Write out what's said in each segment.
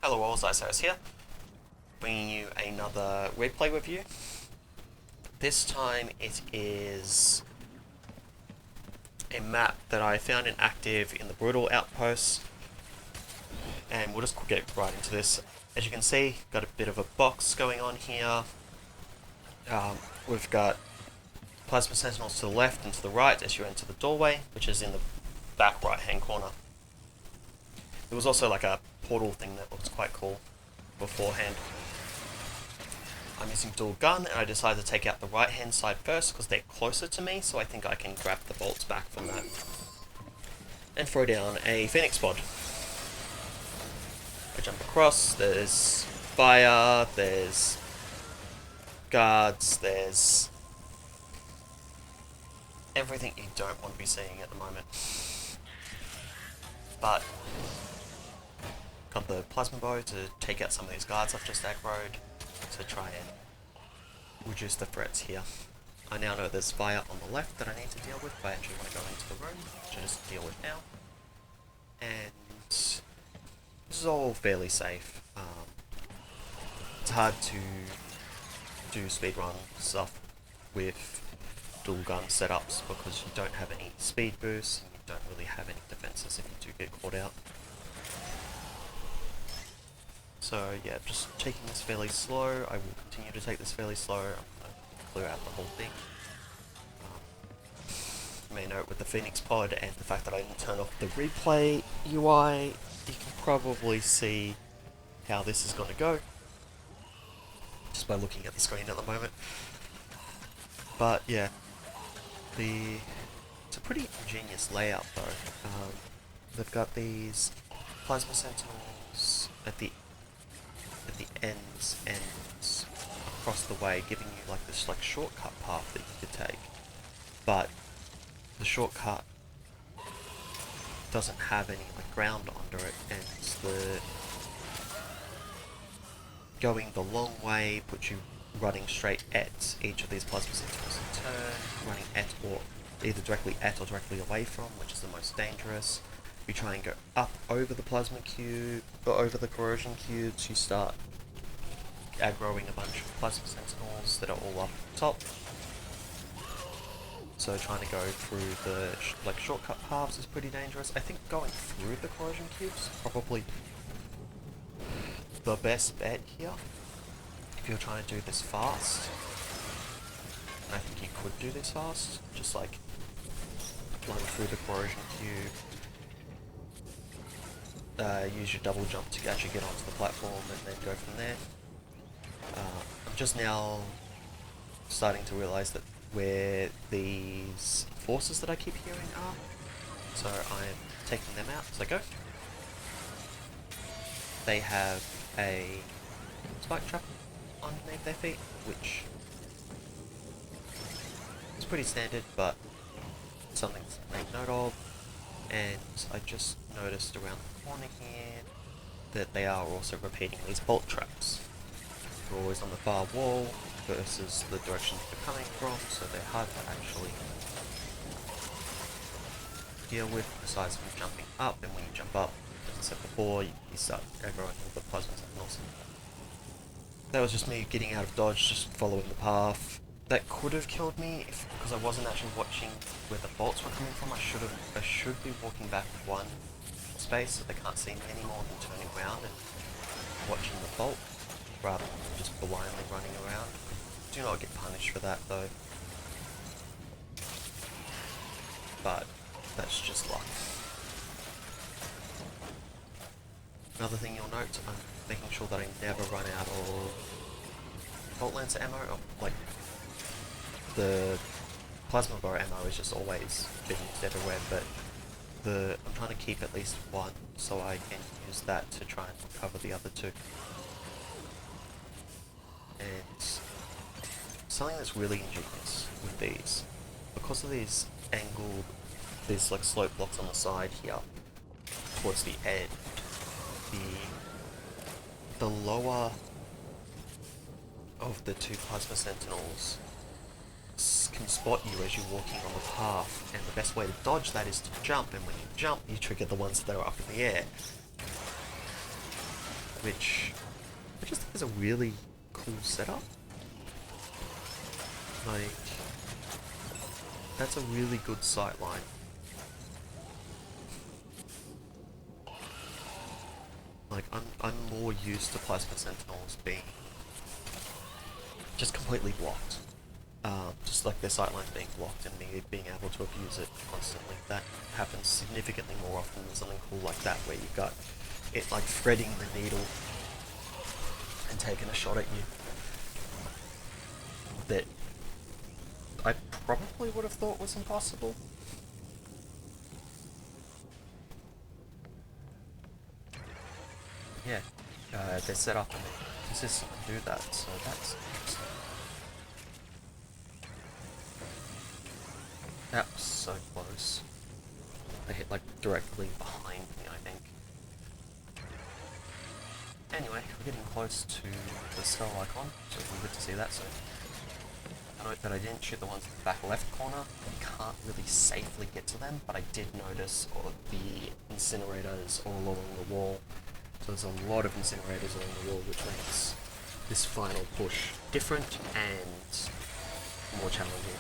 Hello all, Zysarus here, bringing you another replay review. This time it is a map that I found inactive in the Brutal Outpost, and we'll just get right into this. As you can see, got a bit of a box going on here. We've got plasma sentinels to the left and to the right as you enter the doorway, which is in the back right hand corner. There was also like a portal thing that looks quite cool beforehand. I'm using dual gun and I decided to take out the right hand side first because they're closer to me, so I think I can grab the bolts back from that and throw down a Phoenix pod. I jump across, there's fire, there's guards, there's everything you don't want to be seeing at the moment. But got the plasma bow to take out some of these guards I've just aggroed to try and reduce the threats here. I now know there's fire on the left that I need to deal with, but I actually want to go into the room to just deal with now. And this is all fairly safe. It's hard to do speedrun stuff with dual gun setups because you don't have any speed boosts and you don't really have any defenses if you do get caught out. So yeah, just taking this fairly slow. I will continue to take this fairly slow. I'm going to clear out the whole thing. You may note with the Phoenix pod and the fact that I didn't turn off the replay UI, you can probably see how this is going to go just by looking at the screen at the moment. But yeah, it's a pretty ingenious layout though. They've got these plasma sentinels at the ends and across the way, giving you like this shortcut path that you could take. But the shortcut doesn't have any ground under it, and the going the long way puts you running straight at each of these plasma sentinels in turn, running at or either directly at or directly away from, which is the most dangerous. If you try and go up over the plasma cube or over the corrosion cubes, you start aggroing a bunch of plasma sentinels that are all up top. So trying to go through the shortcut paths is pretty dangerous. I think going through the corrosion cubes is probably the best bet here if you're trying to do this fast. And I think you could do this fast, just like run through the corrosion cube. Use your double jump to actually get onto the platform and then go from there. I'm just now starting to realise that where these forces that I keep hearing are, so I'm taking them out as I go. They have a spike trap underneath their feet, which is pretty standard, but something to make note of. And I just noticed around the corner here that they are also repeating these bolt traps. They're always on the far wall versus the direction they're coming from, so they're hard to actually deal with, besides from jumping up. And when you jump up, as I said before, you start aggroing all the plasma sentinels. That was just me getting out of dodge, just following the path. That could have killed me because I wasn't actually watching where the bolts were coming from. I should be walking back one space so they can't see me anymore than turning around and watching the bolt rather than just blindly running around. Do not get punished for that though. But that's just luck. Another thing you'll note, I'm making sure that I never run out of bolt lancer ammo. The plasma bow ammo is just always being used everywhere, but I'm trying to keep at least one so I can use that to try and cover the other two. And something that's really ingenious with these, because of these angled, these slope blocks on the side here, towards the end, the lower of the two plasma sentinels can spot you as you're walking on the path, and the best way to dodge that is to jump, and when you jump you trigger the ones that are up in the air. which I just think is a really cool setup. Like, that's a really good sight line. Like, I'm more used to plasma sentinels being just completely blocked. Just like their sightlines being blocked and me being able to abuse it constantly. That happens significantly more often than something cool like that, where you've got it like threading the needle and taking a shot at you. That I probably would have thought was impossible. Yeah, they're set up and they consistently do that, so that's interesting. That was so close. They hit like directly behind me, I think. Anyway, we're getting close to the skull icon, so it's good to see that. So note that I didn't shoot the ones in the back left corner. I can't really safely get to them, but I did notice all of the incinerators all along the wall. So there's a lot of incinerators along the wall, which makes this final push different and more challenging.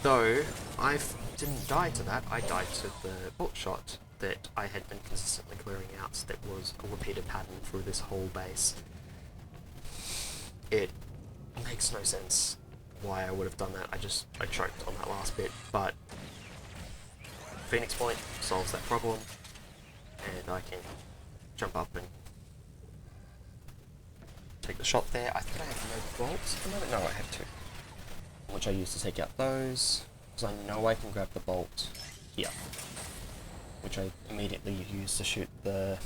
Though, I didn't die to that, I died to the bolt shot that I had been consistently clearing out, that was a repeated pattern through this whole base. It makes no sense why I would have done that. I choked on that last bit, but Phoenix Point solves that problem, and I can jump up and take the shot there. I think I have no bolts at the moment. No, I have two, which I use to take out those, because I know I can grab the bolt here, which I immediately use to shoot the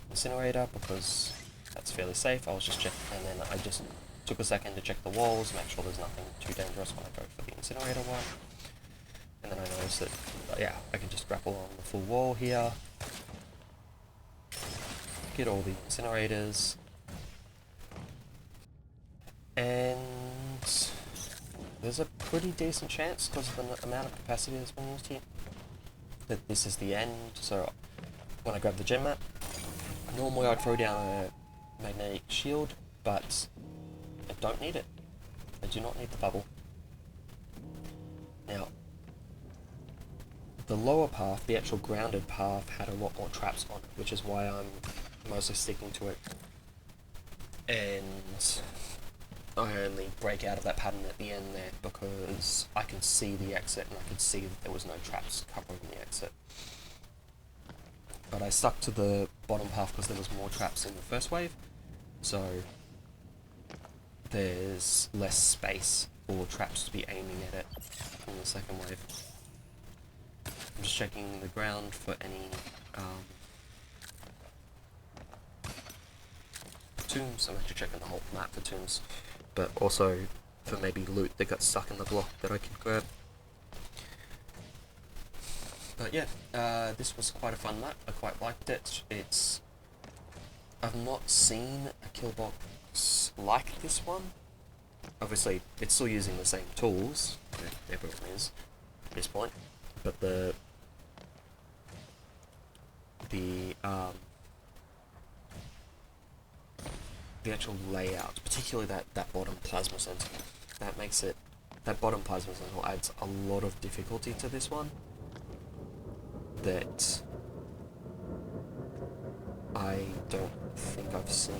incinerator, because that's fairly safe. I was just checking, and then I just took a second to check the walls, make sure there's nothing too dangerous when I go for the incinerator one. And then I noticed that, yeah, I can just grapple on the full wall here, get all the incinerators, and there's a pretty decent chance, because of the amount of capacity that's been used here, that this is the end. So when I grab the gem map, normally I'd throw down a magnetic shield, but I don't need it. I do not need the bubble. Now, the lower path, the actual grounded path, had a lot more traps on it, which is why I'm mostly sticking to it. And I only break out of that pattern at the end there because I can see the exit and I could see that there was no traps covering the exit. But I stuck to the bottom path because there was more traps in the first wave, so there's less space for traps to be aiming at it in the second wave. I'm just checking the ground for any tombs. I'm actually checking the whole map for tombs, but also for maybe loot that got stuck in the block that I can grab. But yeah, this was quite a fun map. I quite liked it. I've not seen a kill box like this one. Obviously, it's still using the same tools. Everyone is at this point, but the actual layout, particularly that bottom plasma sentinel, that bottom plasma sentinel adds a lot of difficulty to this one that I don't think I've seen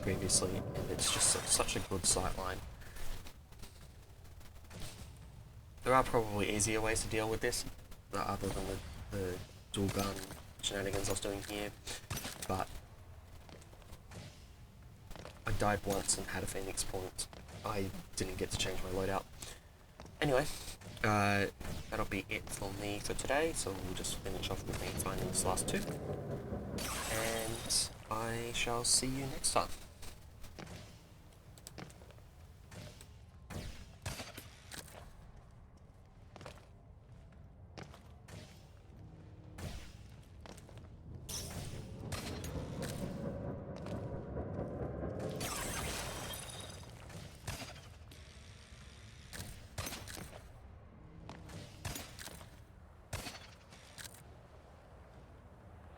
previously, and it's just such a good sightline. There are probably easier ways to deal with this, other than the dual gun shenanigans I was doing here, but I died once and had a Phoenix Point. I didn't get to change my loadout. Anyway, that'll be it for me for today, so we'll just finish off with me finding this last two, and I shall see you next time.